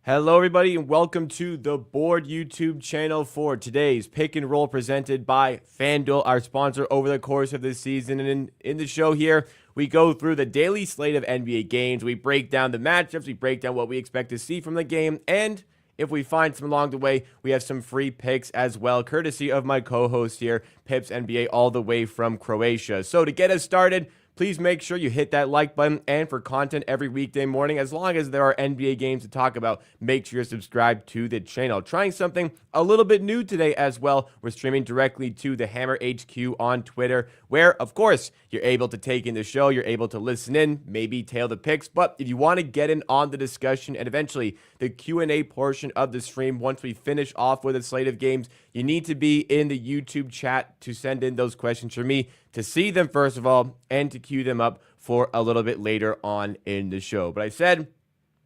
Hello, everybody, and welcome to the Board YouTube channel for today's pick and roll presented by FanDuel, our sponsor over the course of this season. And in the show here, we go through the daily slate of NBA games. We break down the matchups, we break down what we expect to see from the game, and if we find some along the way, we have some free picks as well, courtesy of my co-host here, PipsNBA, all the way from Croatia. So to get us started, please make sure you hit that like button, and for content every weekday morning, as long as there are NBA games to talk about, make sure you're subscribed to the channel. Trying something a little bit new today as well. We're streaming directly to the Hammer HQ on Twitter, where, of course, you're able to take in the show, you're able to listen in, maybe tail the picks, but if you want to get in on the discussion and eventually the Q&A portion of the stream, once we finish off with a slate of games, you need to be in the YouTube chat to send in those questions for me to see them first of all and to queue them up for a little bit later on in the show. But I said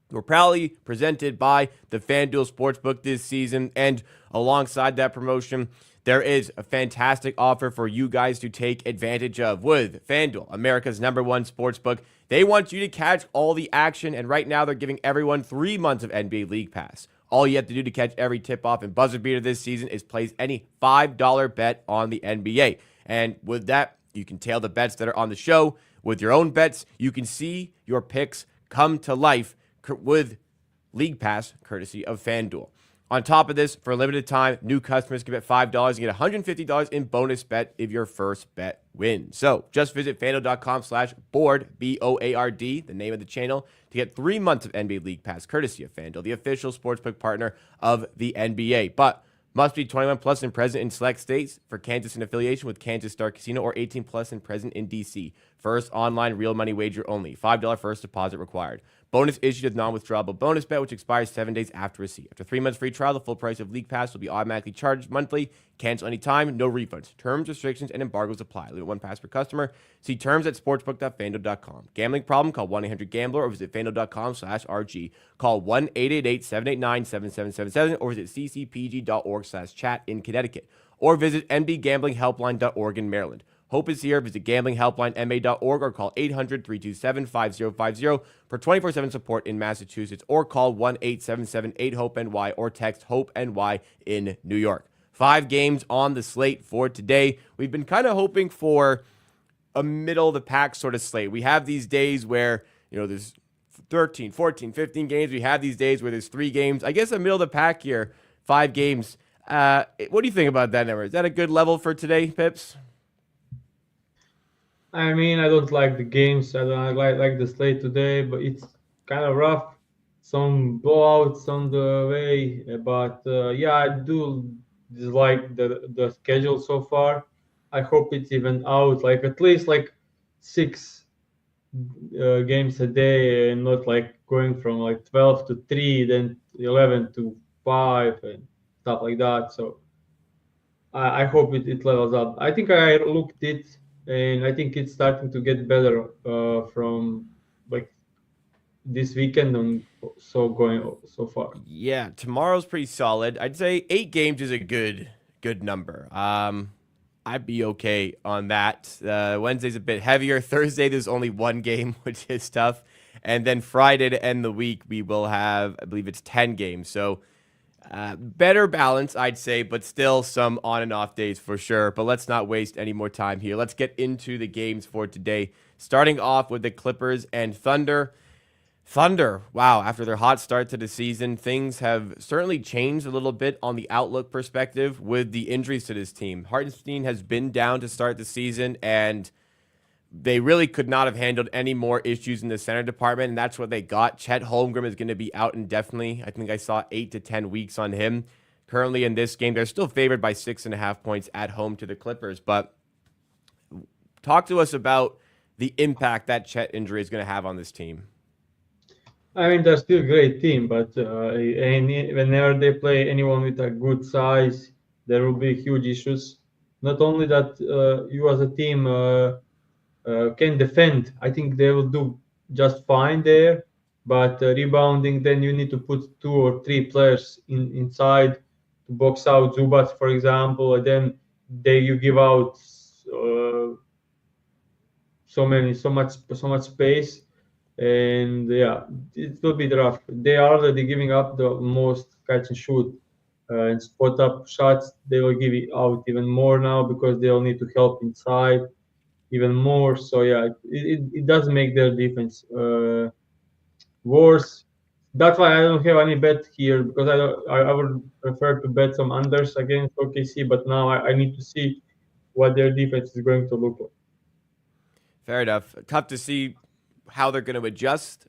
we're proudly presented by the FanDuel Sportsbook this season, and alongside that promotion, there is a fantastic offer for you guys to take advantage of with FanDuel, America's #1 sportsbook. They want you to catch all the action, and right now they're giving everyone 3 months of NBA League Pass. All you have to do to catch every tip-off and buzzer beater this season is place any $5 bet on the NBA. And with that, you can tail the bets that are on the show. With your own bets, you can see your picks come to life with League Pass, courtesy of FanDuel. On top of this, for a limited time, new customers can bet $5 and get $150 in bonus bet if your first bet wins. So just visit FanDuel.com/board, BOARD, the name of the channel, to get 3 months of NBA League Pass, courtesy of FanDuel, the official sportsbook partner of the NBA. But must be 21 plus and present in select states. For Kansas in affiliation with Kansas Star Casino, or 18 plus and present in D.C. First online real money wager only. $5 first deposit required. Bonus issued with non-withdrawable bonus bet, which expires 7 days after receipt. After 3 months free trial, the full price of League Pass will be automatically charged monthly. Cancel anytime, no refunds. Terms, restrictions, and embargoes apply. Limit 1 pass per customer. See terms at sportsbook.fanduel.com. Gambling problem? Call 1-800-GAMBLER or visit fanduel.com/RG. Call 1-888-789-7777 or visit ccpg.org/chat in Connecticut. Or visit mdgamblinghelpline.org in Maryland. Hope is here. Visit gamblinghelplinema.org or call 800-327-5050 for 24/7 support in Massachusetts, or call 1-877-8-HOPE-NY or text HOPE-NY in New York. 5 games on the slate for today. We've been kind of hoping for a middle-of-the-pack sort of slate. We have these days where, there's 13, 14, 15 games. We have these days where there's 3 games. I guess a middle-of-the-pack here, 5 games. What do you think about that number? Is that a good level for today, Pips? I mean, I don't like the games. I don't like the slate today, but it's kind of rough. Some blowouts on the way, but yeah, I do dislike the schedule so far. I hope it's even out, like at least like 6 games a day, and not like going from like 12 to 3, then 11 to 5, and stuff like that. So I hope it levels up. I think I looked it, and I think it's starting to get better from like this weekend and so going so far. Yeah, tomorrow's pretty solid. I'd say 8 games is a good number. I'd be okay on that. Wednesday's a bit heavier. Thursday, there's only 1 game, which is tough. And then Friday to end the week, we will have, I believe it's 10 games. So better balance, I'd say, but still some on and off days for sure. But let's not waste any more time here. Let's get into the games for today. Starting off with the Clippers and Thunder. Thunder, wow, after their hot start to the season, things have certainly changed a little bit on the outlook perspective with the injuries to this team. Hartenstein has been down to start the season, and they really could not have handled any more issues in the center department, and that's what they got. Chet Holmgren is going to be out indefinitely. I think I saw 8 to 10 weeks on him. Currently in this game, they're still favored by 6.5 points at home to the Clippers, but talk to us about the impact that Chet injury is going to have on this team. I mean, they're still a great team, but whenever they play anyone with a good size, there will be huge issues. Not only that, you as a team can defend. I think they will do just fine there, but rebounding, then you need to put 2 or 3 players inside to box out Zubac, for example, and then you give out so much space. and yeah, it will be rough. They are already giving up the most catch and shoot and spot up shots. They will give it out even more now because they'll need to help inside even more. So yeah, it does make their defense worse. That's why I don't have any bet here because I would prefer to bet some unders against OKC, but now I need to see what their defense is going to look like. Fair enough. Tough to see how they're going to adjust,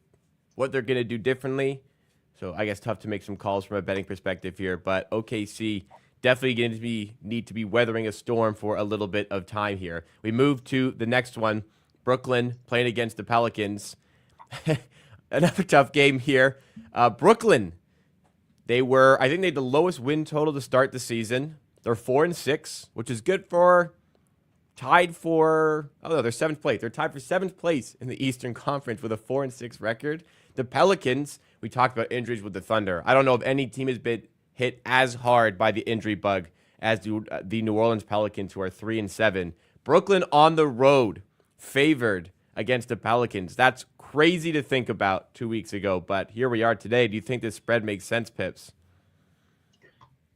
what they're going to do differently. So I guess tough to make some calls from a betting perspective here. But OKC definitely going to need to be weathering a storm for a little bit of time here. We move to the next one. Brooklyn playing against the Pelicans. Another tough game here. Brooklyn, I think they had the lowest win total to start the season. They're 4-6, which is good for they're seventh place. They're tied for seventh place in the Eastern Conference with a 4-6 record. The Pelicans, we talked about injuries with the Thunder. I don't know if any team has been hit as hard by the injury bug as the New Orleans Pelicans, who are 3-7. Brooklyn on the road, favored against the Pelicans. That's crazy to think about 2 weeks ago, but here we are today. Do you think this spread makes sense, Pips?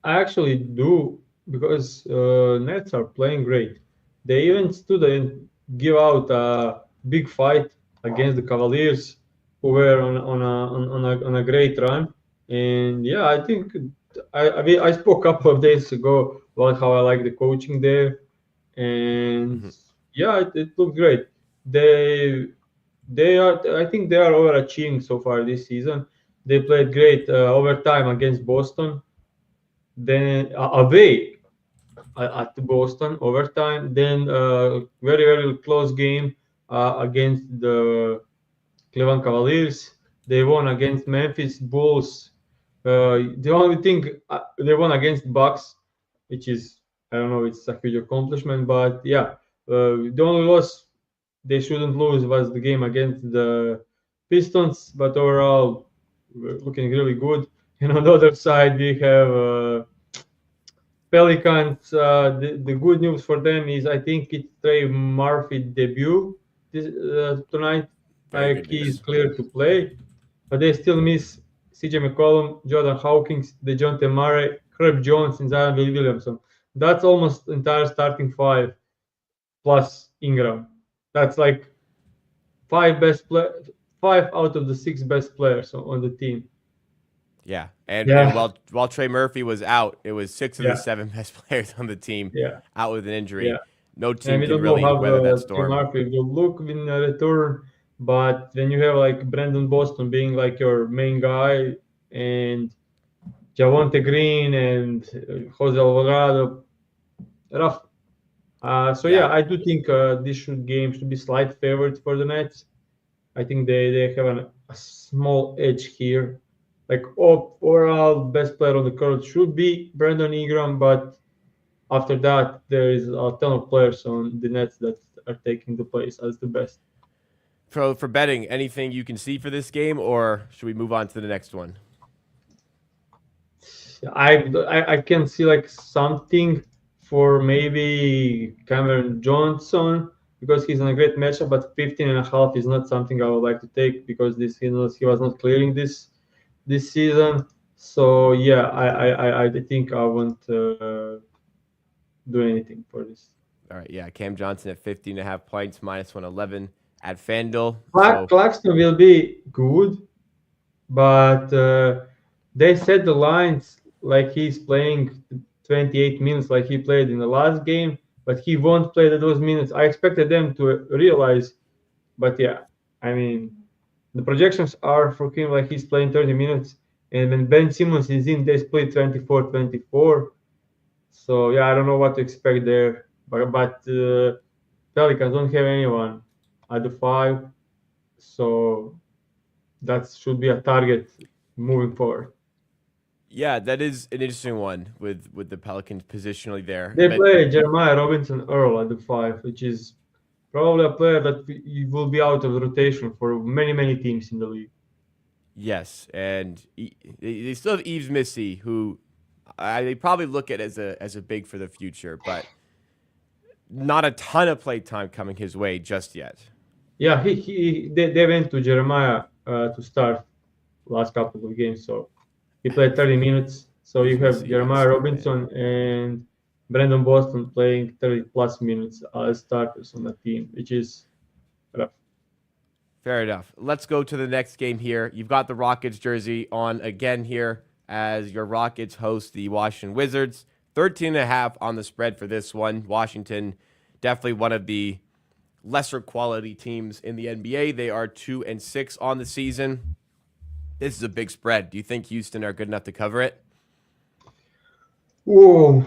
I actually do because Nets are playing great. They even stood and give out a big fight against the Cavaliers, who were on a great run. And yeah, I think I mean, I spoke a couple of days ago about how I like the coaching there, and yeah, it looked great. They they are I think they are overachieving so far this season. They played great overtime against Boston, then away at Boston overtime. Then very very close game against the Cleveland Cavaliers. They won against Memphis Bulls. The only thing they won against Bucks, which is I don't know, it's a huge accomplishment, but yeah, the only loss they shouldn't lose was the game against the Pistons. But overall, we're looking really good. And on the other side, we have Pelicans. The good news for them is I think it's Trey Murphy debut tonight. Very good He is news. clear to play, but they still miss CJ McCollum, Jordan Hawkins, DeJounte Murray, Herb Jones, and Zion Williamson. That's almost entire starting five plus Ingram. That's like five out of the six best players on the team. Yeah, and Yeah, while Trey Murphy was out, it was six of the yeah, seven best players on the team yeah, out with an yeah. injury. No And team we can don't know really how weather that Tim storm. Murphy will look in a return, but when you have like Brandon Boston being like your main guy and Javonte Green and Jose Alvarado, rough. So yeah, Yeah, I do think this game should be slight favorite for the Nets. I think they have a small edge here. Like overall, best player on the court should be Brandon Ingram, but after that, there is a ton of players on the Nets that are taking the place as the best. for betting, anything you can see for this game, or should we move on to the next one? I can see like something for maybe Cameron Johnson because he's in a great matchup, but 15.5 is not something I would like to take because he was not clearing this season. So yeah, I think I won't do anything for this. All right, yeah, Cam Johnson at 15.5 points, minus 111 at FanDuel. So Claxton will be good, but they set the lines like he's playing 28 minutes like he played in the last game, but he won't play those minutes. I expected them to realize, but yeah, I mean, the projections are for him like he's playing 30 minutes, and when Ben Simmons is in, they split 24-24. So yeah, I don't know what to expect there, but Pelicans don't have anyone at the five, so that should be a target moving forward. yeah, that is an interesting one with the Pelicans positionally there. They But play Jeremiah Robinson Earl at the five, which is probably a player that will be out of the rotation for many teams in the league. yes, and they still have Yves Missy, who they probably look at as a big for the future, but not a ton of play time coming his way just yet. Yeah, they went to Jeremiah to start last couple of games, so he played 30 minutes. So Who's you have missing against Jeremiah them, man? Robinson and Brandon Boston playing 30 plus minutes as starters on the team, which is rough. Fair enough. Let's go to the next game here. You've got the Rockets jersey on again here as your Rockets host the Washington Wizards. 13.5 on the spread for this one. Washington, definitely one of the lesser quality teams in the NBA. They are 2-6 on the season. This is a big spread. Do you think Houston are good enough to cover it? Whoa,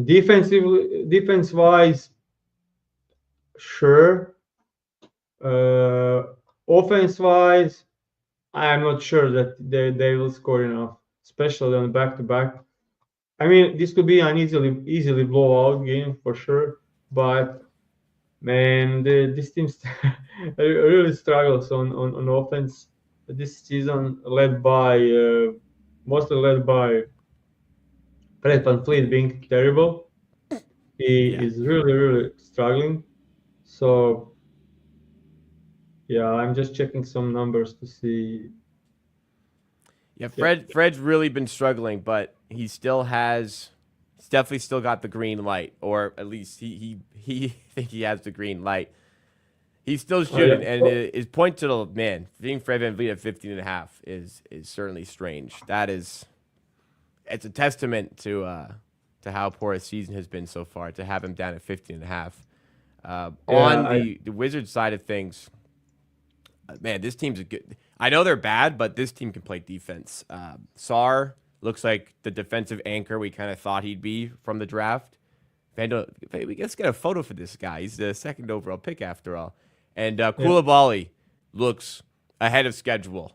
defense wise, sure. Uh, Offense wise, I am not sure that they will score enough, especially on back to back. I mean, this could be an easily blowout game for sure, but man, this team really struggles on offense this season, mostly led by Fred VanVleet being terrible. He Yeah. is really struggling. So yeah, I'm just checking some numbers to see. Yeah, Yeah, Fred's really been struggling, but he's definitely still got the green light, or at least he think he has the green light. He's still oh yeah, shooting, and his point total, man, being Fred VanVleet at 15.5 is certainly strange. It's a testament to how poor his season has been so far to have him down at 15.5. yeah. On the Wizards side of things, man, this team's a good. I know they're bad, but this team can play defense. Sar looks like the defensive anchor we kind of thought he'd be from the draft. Vandal, let's get a photo for this guy. He's the second overall pick after all. And Yeah. Koulibaly looks ahead of schedule.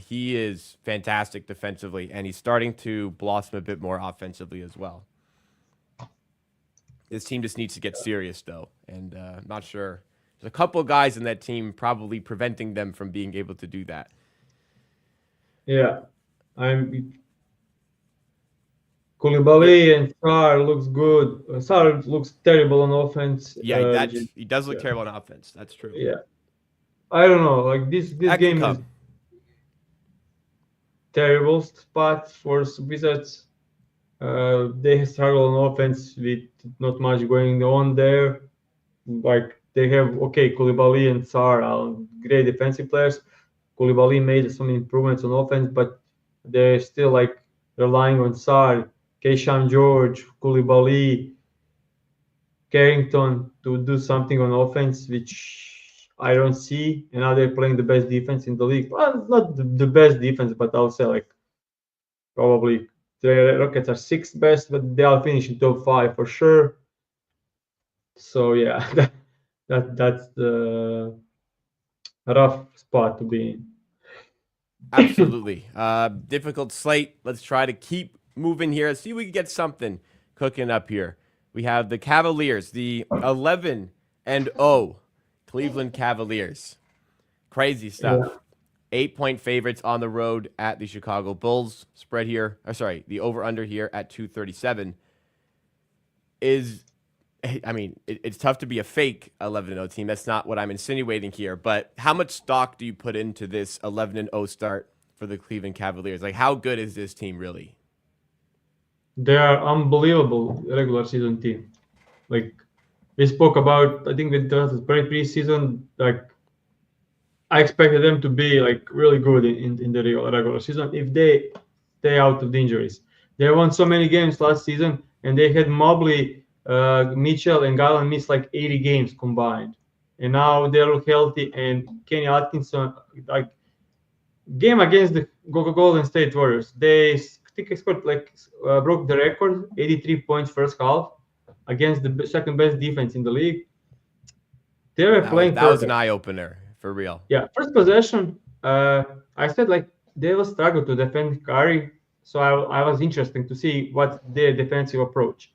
He is fantastic defensively, and he's starting to blossom a bit more offensively as well. This team just needs to get serious, though, and I'm not sure. There's a couple of guys in that team probably preventing them from being able to do that. Yeah, I'm Yep. Koulibaly and Sarr looks good. Sarr looks terrible on offense. Yeah, Which is, he does look yeah, terrible on offense. That's true. yeah. I don't know. Like this That can game is come. terrible spot for Wizards. They struggle on offense with not much going on there. Like they have Koulibaly and Sarr are great defensive players. Koulibaly made some improvements on offense, but they're still like relying on Sarr, Keishan George, Koulibaly, Carrington to do something on offense, which I don't see. And now they're playing the best defense in the league. Well, not the best defense, but I'll say like probably the Rockets are sixth best, but they'll finish in top five for sure. So yeah, that's the rough spot to be in. Absolutely. Difficult slate. Let's try to keep moving here. See if we can get something cooking up here. We have the Cavaliers, the 11-0 Cleveland Cavaliers. Crazy Yeah. stuff. 8-point favorites on the road at the Chicago Bulls. Spread here, the over under here at 237 is, I mean, it's tough to be a fake 11-0 team. That's not what I'm insinuating here. But how much stock do you put into this 11-0 start for the Cleveland Cavaliers? Like, how good is this team really? They are unbelievable regular season team. Like we spoke about, I think with the very preseason, like I expected them to be like really good in the regular season if they stay out of the injuries. They won so many games last season, and they had Mobley, Mitchell, and Garland miss like 80 games combined, and now they look healthy. And Kenny Atkinson, like game against the Golden State Warriors, they think they scored like broke the record, 83 points first half against the second best defense in the league. They were playing That was an perfect. eye opener for real. Yeah, first possession. I said like they will struggle to defend Curry, so I was interested to see what their defensive approach.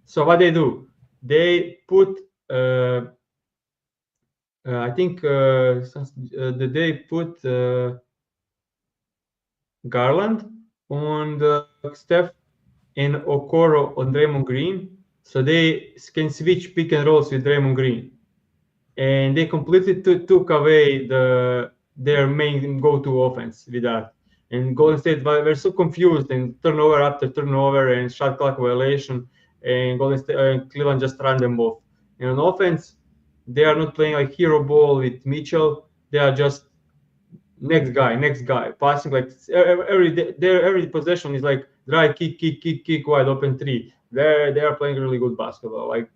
So what they do, they put I think they put Garland on the Steph and Okoro on Draymond Green, so they can switch pick and rolls with Draymond Green. and they completely took away their main go-to offense with that. And Golden State were so confused and turnover after turnover and shot clock violation, and Golden State Cleveland just ran them off. And on offense, they are not playing like hero ball with Mitchell. They are just next guy, passing like every possession is like drive, kick, wide open three. They are playing really good basketball. Like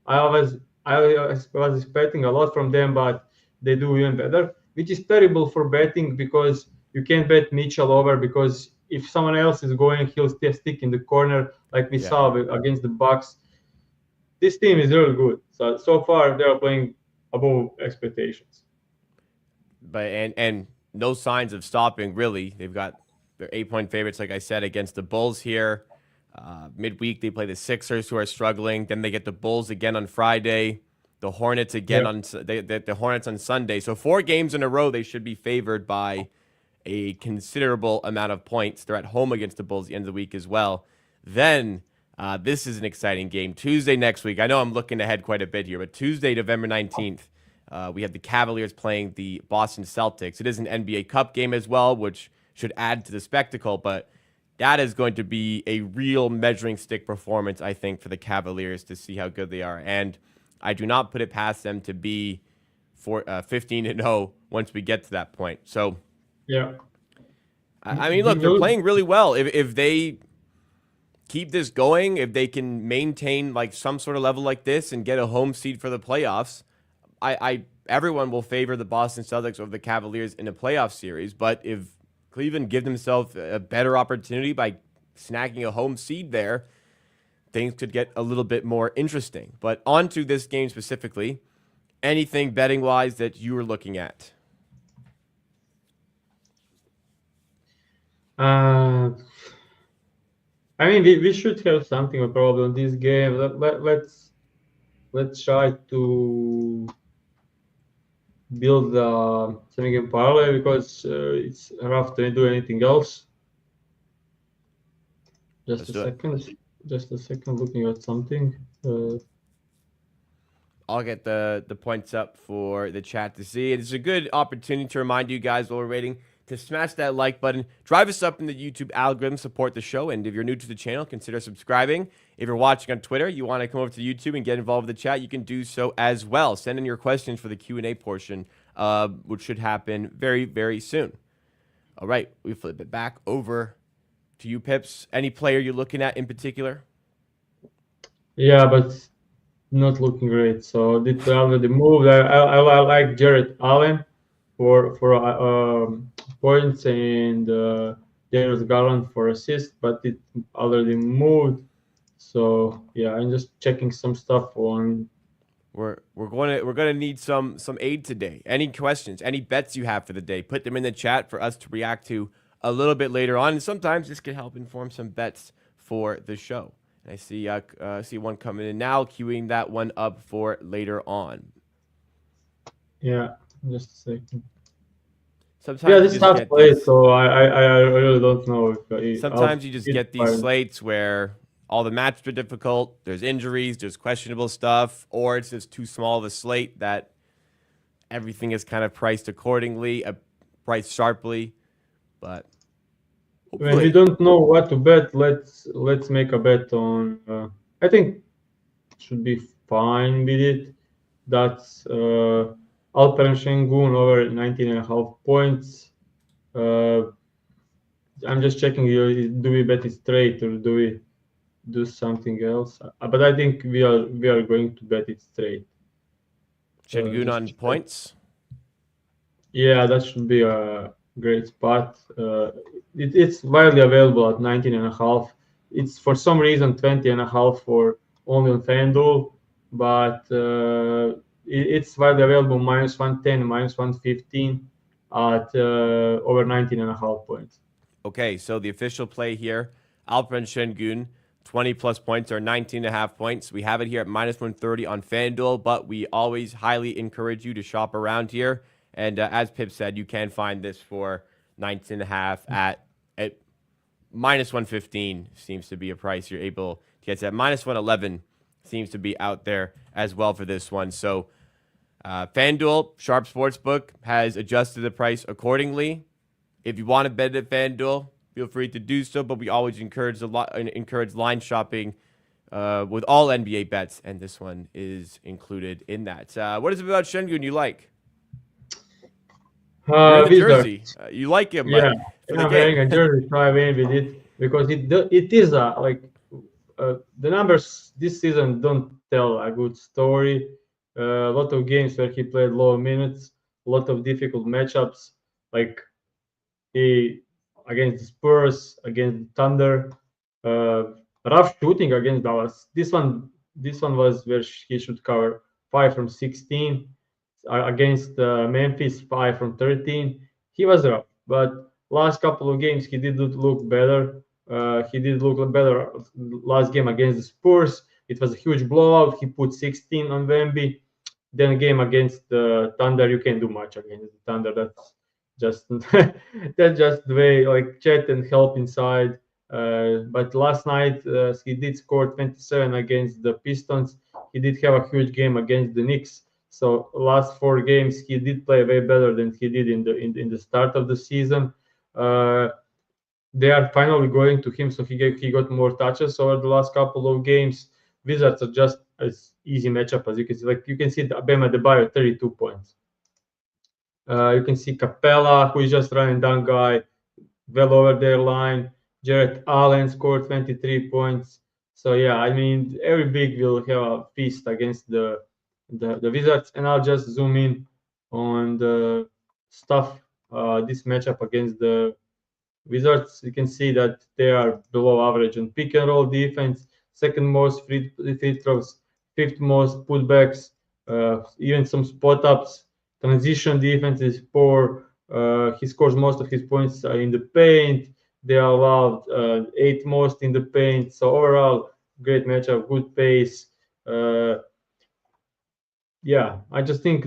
I was was expecting a lot from them, but they do even better, which is terrible for betting because you can't bet Mitchell over because if someone else is going, he'll still stick in the corner like we Yeah. saw against the Bucks. This team is really good. So far they are playing above expectations. But and no signs of stopping really. They've got their 8-point favorites, like I said, against the Bulls here. Midweek they play the Sixers, who are struggling. Then they get the Bulls again on Friday. The Hornets again Yeah. on the Hornets on Sunday. So 4 games in a row they should be favored by a considerable amount of points. They're at home against the Bulls at the end of the week as well. Then this is an exciting game. Tuesday next week. I know I'm looking ahead quite a bit here, but Tuesday, November 19th, we have the Cavaliers playing the Boston Celtics. It is an NBA Cup game as well, which should add to the spectacle, but that is going to be a real measuring stick performance, I think, for the Cavaliers to see how good they are. And I do not put it past them to be 15-0 once we get to that point. So, Yeah. I mean, look, they're playing really well. If they keep this going, if they can maintain like some sort of level like this and get a home seed for the playoffs, everyone will favor the Boston Celtics over the Cavaliers in a playoff series. But if Cleveland give themselves a better opportunity by snagging a home seed there, things could get a little bit more interesting. But on to this game specifically, anything betting wise that you were looking at? I mean, we should have something probably on this game. Let's try to build a semi-game parlay because it's rough to do anything else. Just a second. Just a second. Looking at something. I'll get the points up for the chat to see. It's a good opportunity to remind you guys while we're waiting to smash that like button, drive us up in the YouTube algorithm, support the show, and if you're new to the channel, consider subscribing. If you're watching on Twitter, you want to come over to YouTube and get involved with the chat, you can do so as well. Send in your questions for the Q&A portion, which should happen very, very soon. All right, we flip it back over to you, Pips. Any player you're looking at in particular? Yeah, but not looking great. So did play already moved. I like Jared Allen for points and Darius Garland for assists, but it already moved. So yeah, I'm just checking some stuff on. We're gonna need some aid today. Any questions, any bets you have for the day, put them in the chat for us to react to a little bit later on. And sometimes this can help inform some bets for the show. And I see one coming in now, queuing that one up for later on. Yeah, just a second. Sometimes yeah, this is hard to play, so I really don't know if. Sometimes you just get these slates where all the matches are difficult. There's injuries, there's questionable stuff, or it's just too small of a slate that everything is kind of priced accordingly, priced sharply. But when we don't know what to bet, let's make a bet on. I think should be fine with it. That's Alperen Şengün over 19.5 points. I'm just checking. Do we bet it straight or do we do something else? But I think we are going to bet it straight. Şengün on points. Yeah, that should be a great spot. It's widely available at 19.5. It's for some reason 20.5 for only on FanDuel, but it's widely available -110, -115 at over 19.5 points. Okay, so the official play here, Alperen Şengün, 20-plus points or 19.5 points. We have it here at -130 on FanDuel, but we always highly encourage you to shop around here. And as Pip said, you can find this for 19.5 at -115 seems to be a price you're able to get to. At -111 seems to be out there as well for this one. So FanDuel Sharp Sportsbook has adjusted the price accordingly. If you want to bet at FanDuel, feel free to do so, but we always encourage line shopping with all NBA bets, and this one is included in that. What is it about Şengün you like? You're in the Wizards. jersey. You like him, Yeah, but for the I'm wearing a game. jersey, so I win with it because it is the numbers this season don't tell a good story. A lot of games where he played low minutes, a lot of difficult matchups, like he against the Spurs, against the Thunder, uh, rough shooting against Dallas. This one was where he should cover 5 from 16 against Memphis, 5 from 13. He was rough, but last couple of games he did look better. He did look better last game against the Spurs. It was a huge blowout. He put 16 on Wemby. Then game against the Thunder, you can't do much against the Thunder. That's just that's just the way like chat and help inside. But last night he did score 27 against the Pistons. He did have a huge game against the Knicks. So last 4 games he did play way better than he did in the start of the season. They are finally going to him, so he got more touches over the last couple of games. Wizards are just as easy matchup as you can see. Like you can see Bema Adebayo 32 points. You can see Capella, who is just running down guy, well over their line. Jarrett Allen scored 23 points. So yeah, I mean every big will have a feast against the Wizards, and I'll just zoom in on the stuff. This matchup against the Wizards, you can see that they are below average on pick and roll defense, second most free throws, fifth most putbacks, even some spot ups. Transition defense is poor. He scores most of his points in the paint. They are allowed eighth most in the paint. So overall, great matchup, good pace. Yeah, I just think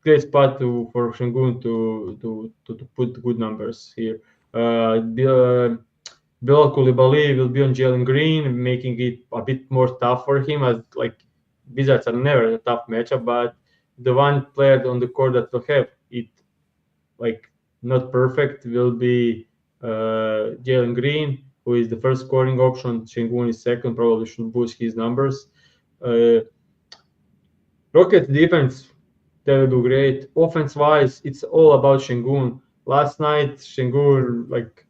great spot for Şengün to put good numbers here. Bilal Coulibaly will be on Jalen Green, making it a bit more tough for him. As like Wizards are never a tough matchup, but the one player on the court that will have it like not perfect will be Jalen Green, who is the first scoring option. Şengün is second, probably should boost his numbers. Rockets defense, they will do great. Offense wise, it's all about Şengün. Last night, Şengün, like,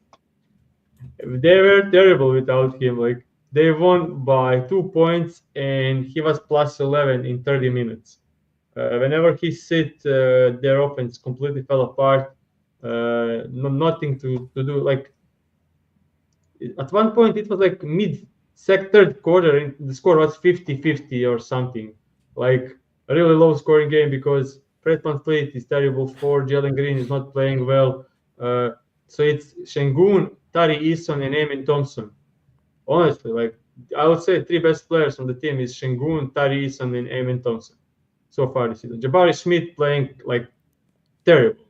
they were terrible without him. Like, they won by 2 points, and he was plus 11 in 30 minutes. Whenever he sit, their offense completely fell apart. Nothing to do. Like, at one point, it was like third quarter, and the score was 50-50 or something. Like, a really low scoring game because Fred VanVleet is terrible. Jalen Green is not playing well. So it's Şengün, Tari Eason, and Amen Thompson. Honestly, like I would say, 3 best players on the team is Şengün, Tari Eason, and Amen Thompson so far this season. Jabari Smith playing like terrible.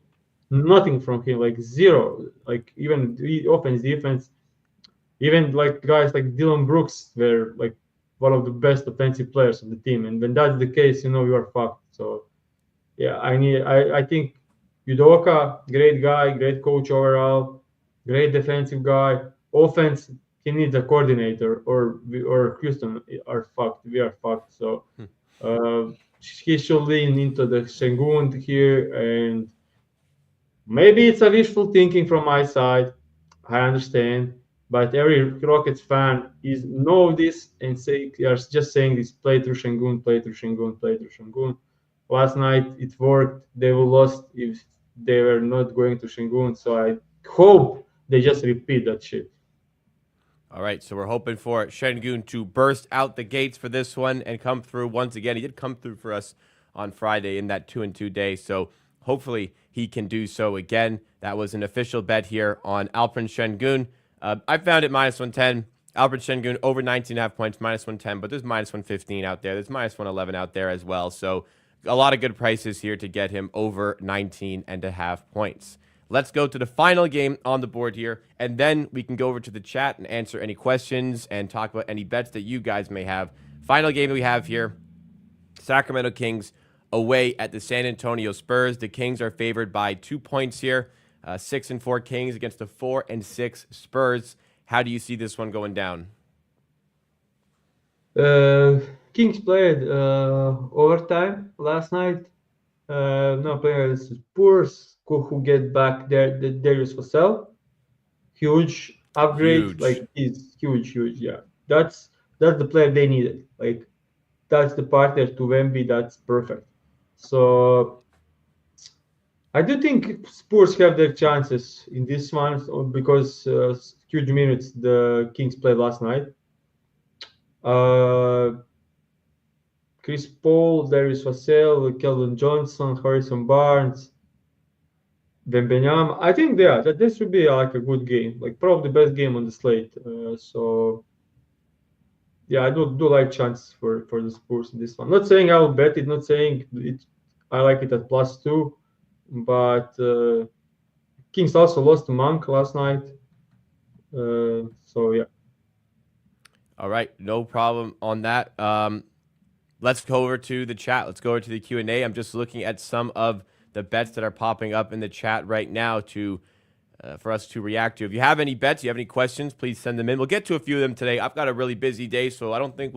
Nothing from him, like zero. Like even offense, defense, even like guys like Dylan Brooks were like one of the best offensive players on the team. And when that's the case, you are fucked. So yeah, I think Udoka, great guy, great coach overall, great defensive guy. Offense, he needs a coordinator, or Houston are fucked. We are fucked. So he should lean into the Şengün here, and maybe it's a wishful thinking from my side. I understand, but every Rockets fan is know this and say they are just saying this: play through Şengün, play through Şengün, play through Şengün. Last night it worked. They will lost if they were not going to Şengün. So I hope they just repeat that shit. All right, so we're hoping for Şengün to burst out the gates for this one and come through once again. He did come through for us on Friday in that 2-2 day, so hopefully he can do so again. That was an official bet here on Alperen Şengün. I found it minus 110. Alperen Şengün over 19.5 points, minus 110, but there's minus 115 out there. There's minus 111 out there as well, so a lot of good prices here to get him over 19.5 points. Let's go to the final game on the board here, and then we can go over to the chat and answer any questions and talk about any bets that you guys may have. Final game we have here, Sacramento Kings away at the San Antonio Spurs. The Kings are favored by 2 points here. 6-4 Kings against the 4-6 Spurs. How do you see this one going down? Kings played overtime last night. No players Spurs who get back the Darius Vassell. Huge upgrade, Huge. like he's huge. Yeah, that's the player they needed. Like that's the partner to Wemby. That's perfect. So I do think Spurs have their chances in this one because huge minutes the Kings played last night. Uh, Chris Paul, Darius Vassell, Kelvin Johnson, Harrison Barnes, Wembanyama. I think yeah, that this would be like a good game, like probably the best game on the slate. So yeah, I do like chances for the Spurs in this one. Not saying I'll bet it, not saying it. I like it at +2, but Kings also lost to Monk last night. So yeah. All right, no problem on that. Let's go over to the chat. Let's go over to the Q&A. I'm just looking at some of the bets that are popping up in the chat right now to for us to react to. If you have any bets, you have any questions, please send them in. We'll get to a few of them today. I've got a really busy day, so I don't think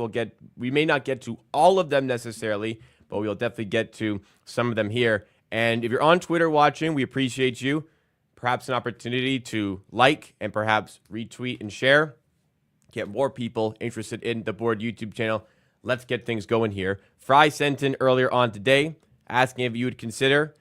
we may not get to all of them necessarily, but we'll definitely get to some of them here. And if you're on Twitter watching, we appreciate you. Perhaps an opportunity to like and perhaps retweet and share. Get more people interested in the Board YouTube channel. Let's get things going here. Fry sent in earlier on today asking if you would consider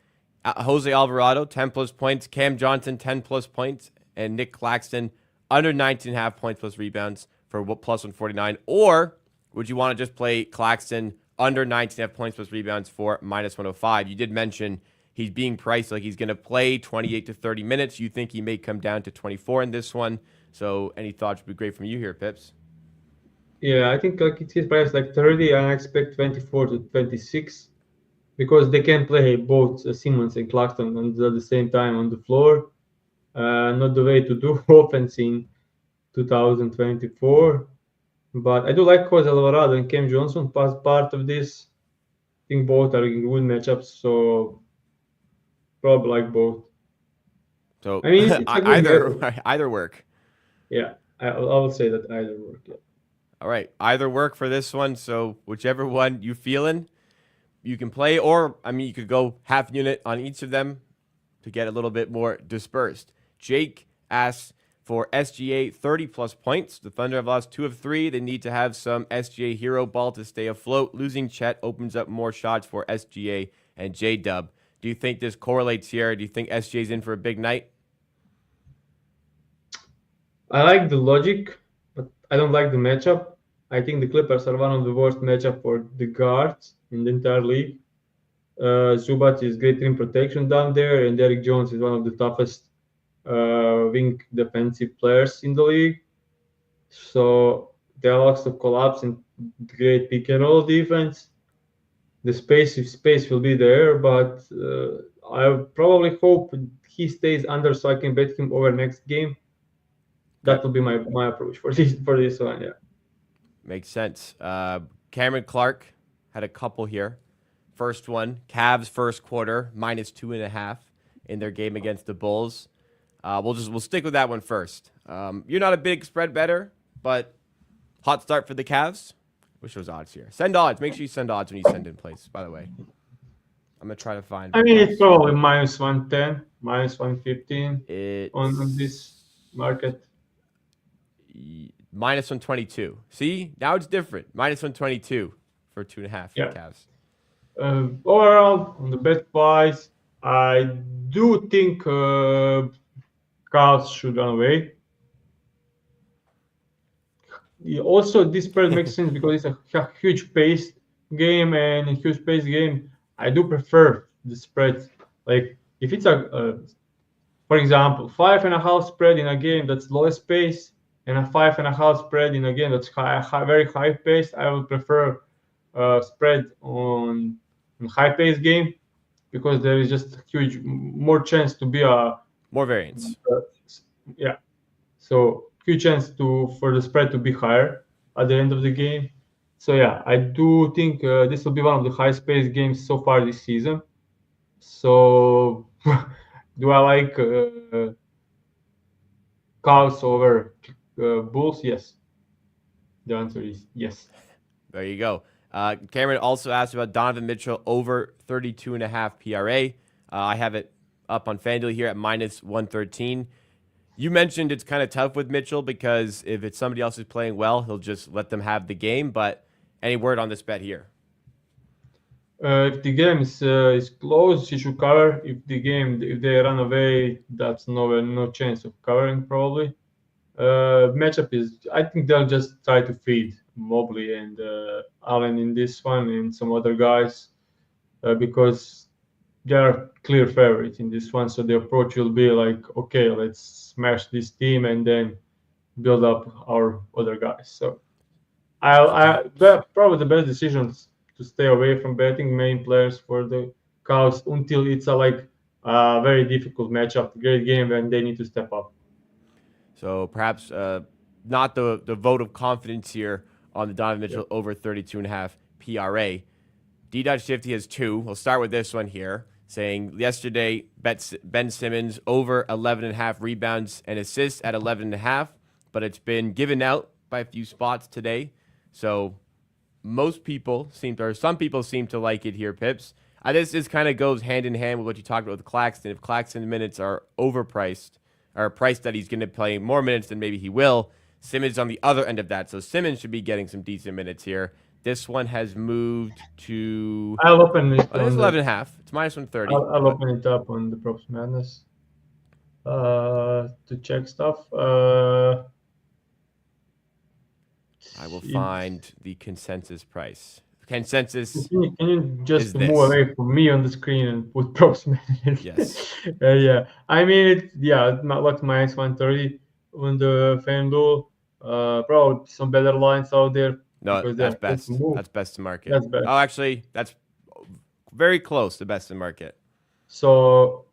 Jose Alvarado, 10+ points, Cam Johnson, 10+ points, and Nick Claxton, under 19.5 points plus rebounds for +149. Or would you want to just play Claxton under 19.5 points plus rebounds for -105? You did mention he's being priced like he's going to play 28 to 30 minutes. You think he may come down to 24 in this one. So any thoughts would be great from you here, Pips. Yeah, I think like it's his price like 30, and I expect 24 to 26 because they can play both Simmons and Claxton at the same time on the floor. Not the way to do offense in 2024. But I do like Jose Alvarado and Cam Johnson part of this. I think both are in good matchups, so probably like both. So I mean, it's a good either work. Yeah, I will say that either work. Yeah. All right, either work for this one. So whichever one you feeling, you can play, or I mean, you could go half unit on each of them to get a little bit more dispersed. Jake asks for SGA 30+ points. The Thunder have lost 2 of 3. They need to have some SGA hero ball to stay afloat. Losing Chet opens up more shots for SGA and J-Dub. Do you think this correlates here? Do you think SGA's in for a big night? I like the logic, but I don't like the matchup. I think the Clippers are one of the worst matchup for the guards in the entire league. Zubac is great rim protection down there, and Derrick Jones is one of the toughest wing defensive players in the league. So there are lots of collapse and great pick and roll defense. The space will be there, but I probably hope he stays under so I can bet him over next game. That will be my approach for this one. Yeah, makes sense. Cameron Clark had a couple here. First one, Cavs first quarter -2.5 in their game against the Bulls. We'll stick with that one first. You're not a big spread bettor, but hot start for the Cavs. Wish those odds here. Send odds. Make sure you send odds when you send in plays. By the way, I'm gonna try to find. I mean, it's probably -110, -115 on this market. -122. See, now it's different. -122 for 2.5 for Cavs. Overall, on the bet wise, I do think Cavs should run away. Also, this spread makes sense because it's a huge paced game, and in huge paced game, I do prefer the spread. Like if it's for example, 5.5 spread in a game that's lowest pace, and a 5.5 spread in a game that's very high paced, I would prefer spread on high paced game because there is just more chance to be more variance. So huge chance for the spread to be higher at the end of the game. So yeah, I do think this will be one of the highest-paced games so far this season. So do I like Cavs over Bulls? Yes. The answer is yes. There you go. Cameron also asked about Donovan Mitchell over 32.5 PRA. I have it up on FanDuel here at minus 113. You mentioned it's kind of tough with Mitchell because if it's somebody else who's playing well, he'll just let them have the game. But any word on this bet here? If the game is close, he should cover. If they run away, that's no chance of covering probably. Matchup is, I think they'll just try to feed Mobley and Allen in this one and some other guys because they are clear favorites in this one. So the approach will be like, okay, let's smash this team and then build up our other guys. So probably the best decision to stay away from betting main players for the Cavs until it's a very difficult matchup, great game, and they need to step up. So perhaps not the vote of confidence here on the Donovan Mitchell over 32.5 PRA. D.Shifty has two. We'll start with this one here, saying yesterday Ben Simmons over 11.5 rebounds and assists at 11.5, but it's been given out by a few spots today. So some people seem to like it here, Pips. This kind of goes hand in hand with what you talked about with Claxton. If Claxton's minutes are overpriced, or priced that he's going to play more minutes than maybe he will, Simmons on the other end of that. So Simmons should be getting some decent minutes here. This one has moved to... I'll open it. It's 11.5. It's minus 130. I'll open it up on the Props Madness to check stuff. I will find the consensus price. Consensus. Can you just move away from me on the screen and put Props Madness? Yes. Yeah. I mean, not like minus 130 on the FanDuel. Probably some better lines out there. No, that's best. That's best to market. That's best. Oh, actually, that's very close to best in market. So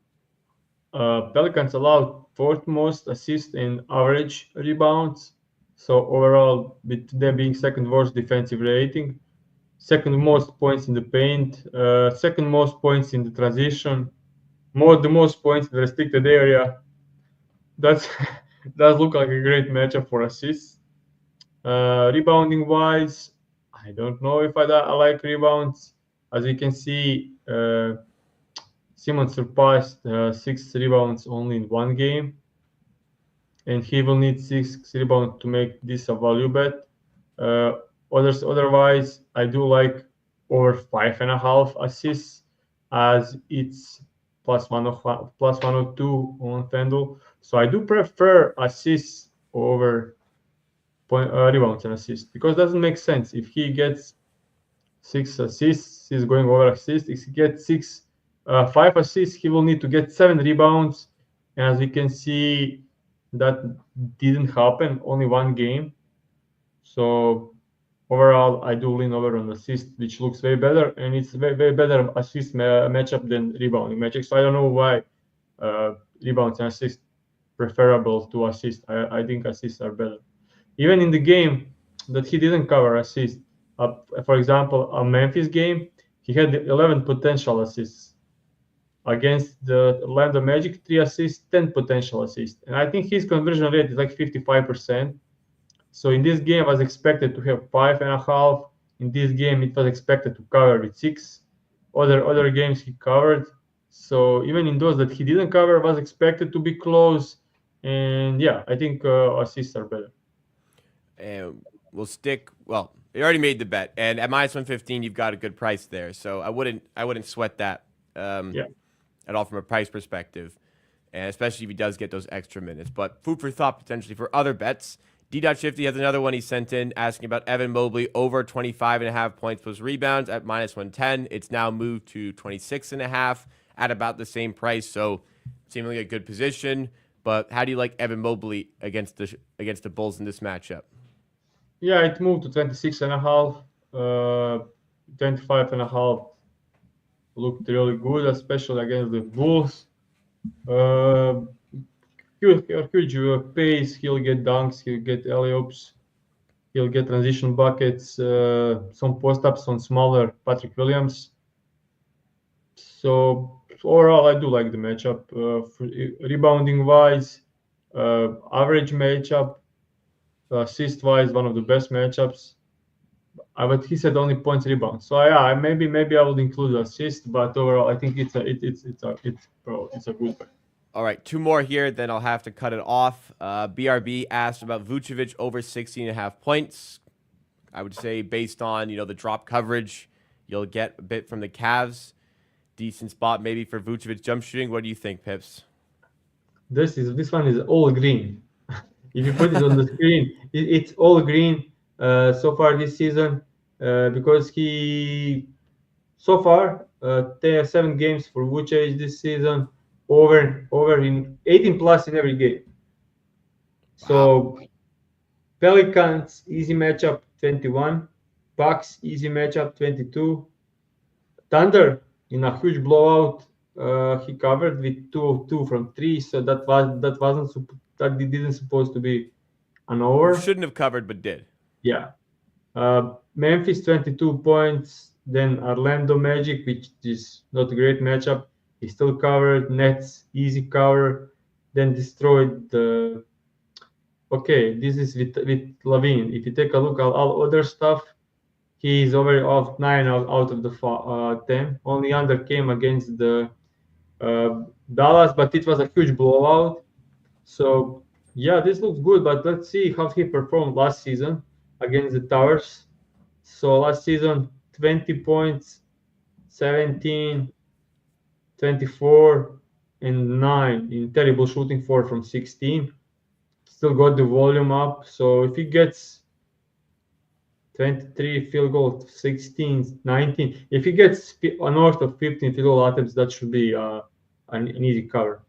Pelicans allowed fourth most assists and average rebounds. So overall, with them being second worst defensive rating, second most points in the paint, second most points in the transition, the most points in the restricted area. That does look like a great matchup for assists. Rebounding wise, I don't know if I like rebounds. As you can see, Simmons surpassed 6 rebounds only in one game, and he will need 6 rebounds to make this a value bet. Otherwise, I do like over 5.5 assists, as it's plus 102 on FanDuel. So I do prefer assists over rebounds and assists, because it doesn't make sense if he gets 6 assists, he's going over assists. If he gets 5 assists, he will need to get 7 rebounds, and as you can see, that didn't happen, only one game. So overall, I do lean over on assist, which looks way better, and it's way better assist matchup than rebounding matchup. So I don't know why rebounds and assists preferable to assist. I think assists are better. Even in the game that he didn't cover assist, for example, a Memphis game, he had 11 potential assists. Against the Orlando Magic, 3 assists, 10 potential assists. And I think his conversion rate is like 55%. So in this game, I was expected to have 5.5. In this game, it was expected to cover with 6. Other games he covered. So even in those that he didn't cover, was expected to be close. And yeah, I think assists are better. And we'll stick. Well, you already made the bet, and at minus 115, you've got a good price there. So I wouldn't sweat that at all from a price perspective, and especially if he does get those extra minutes. But food for thought potentially for other bets. D.Shifty has another one he sent in asking about Evan Mobley over 25.5 points plus rebounds at minus 110. It's now moved to 26.5 at about the same price. So seemingly a good position. But how do you like Evan Mobley against the Bulls in this matchup? Yeah, it moved to 26.5. 25.5 looked really good, especially against the Bulls. Huge pace. He'll get dunks. He'll get alley-oops. He'll get transition buckets, some post-ups on smaller Patrick Williams. So overall, I do like the matchup. Rebounding-wise, average matchup. Assist-wise, one of the best matchups. But he said only points rebounds. So yeah, maybe I would include assist, but overall, I think it's a good bet. All right, 2 more here, then I'll have to cut it off. BRB asked about Vucevic over 16.5 points. I would say based on, the drop coverage, you'll get a bit from the Cavs. Decent spot maybe for Vucevic jump shooting. What do you think, Pips? This one is all green. If you put it on the screen, it's all green so far this season because he so far 7 games for Vucevic this season, over in 18 plus in every game. So Pelicans easy matchup 21, Bucks easy matchup 22, Thunder in a huge blowout he covered with 2 from 3, so that didn't supposed to be an over. Shouldn't have covered, but did. Yeah. Memphis 22 points, then Orlando Magic, which is not a great matchup. He still covered. Nets easy cover, then destroyed the. Okay, this is with Lavine. If you take a look at all other stuff, he's over off 9 out of the 10. Only under came against the Dallas, but it was a huge blowout. So yeah, this looks good, but let's see how he performed last season against the Towers. So last season, 20 points, 17, 24, and 9 in terrible shooting, 4 from 16. Still got the volume up. So if he gets 23 field goal, 16, 19, if he gets north of 15 field goal attempts, that should be an easy cover.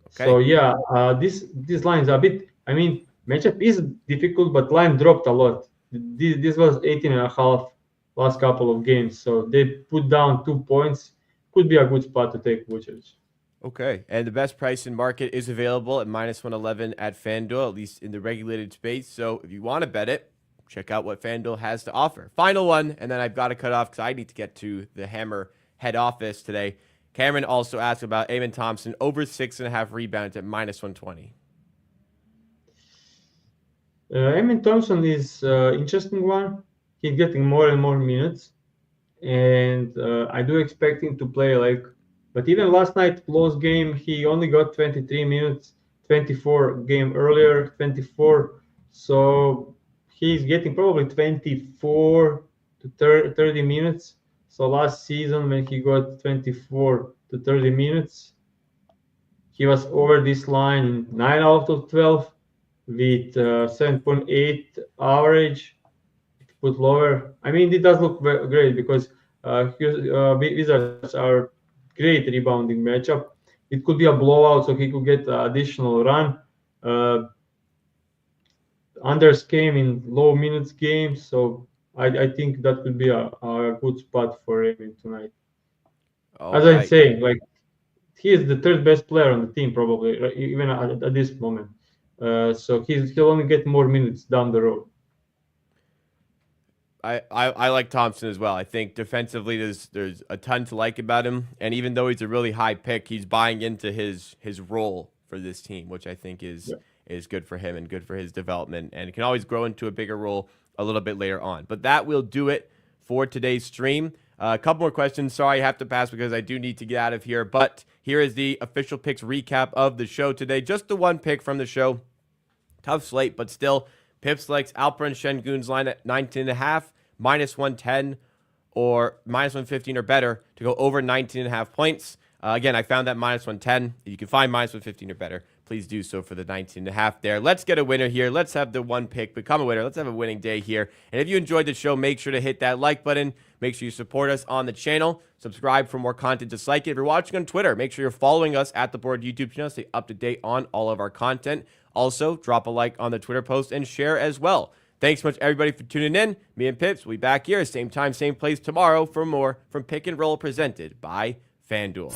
Okay. So yeah, this line is a bit. I mean, matchup is difficult, but line dropped a lot. This was 18.5 last couple of games, so they put down 2 points. Could be a good spot to take Vucevic. Okay, and the best price in market is available at -111 at FanDuel, at least in the regulated space. So if you want to bet it, check out what FanDuel has to offer. Final one, and then I've got to cut off because I need to get to the Hammer head office today. Cameron also asked about Amen Thompson over 6.5 rebounds at -120. Amen Thompson is interesting one. He's getting more and more minutes, and I do expect him to play but even last night close game, he only got 23 minutes, 24 game earlier, 24. So he's getting probably 24 to 30 minutes. So last season when he got 24 to 30 minutes, he was over this line in 9 out of 12 with 7.8 average. If you put lower, I mean, it does look great because Wizards are great rebounding matchup. It could be a blowout, so he could get additional run. Unders came in low minutes games, so I think that could be a good spot for him tonight. As I'm saying, he is the 3rd best player on the team probably, even at this moment. So he'll only get more minutes down the road. I like Thompson as well. I think defensively there's a ton to like about him, and even though he's a really high pick, he's buying into his role for this team, which I think is good for him and good for his development, and can always grow into a bigger role a little bit later on. But that will do it for today's stream. A couple more questions. Sorry, I have to pass because I do need to get out of here. But here is the official picks recap of the show today. Just the one pick from the show. Tough slate, but still, Pips likes Alperen Şengün's line at 19.5, -110 or -115 or better to go over 19.5 points. Again, I found that -110. If you can find -115 or better, please do so for the 19.5 there. Let's get a winner here. Let's have the one pick become a winner. Let's have a winning day here. And if you enjoyed the show, make sure to hit that like button. Make sure you support us on the channel. Subscribe for more content just like it. If you're watching on Twitter, make sure you're following us at The Board YouTube channel. Stay up to date on all of our content. Also, drop a like on the Twitter post and share as well. Thanks so much, everybody, for tuning in. Me and Pips will be back here, same time, same place tomorrow for more from Pick and Roll presented by FanDuel.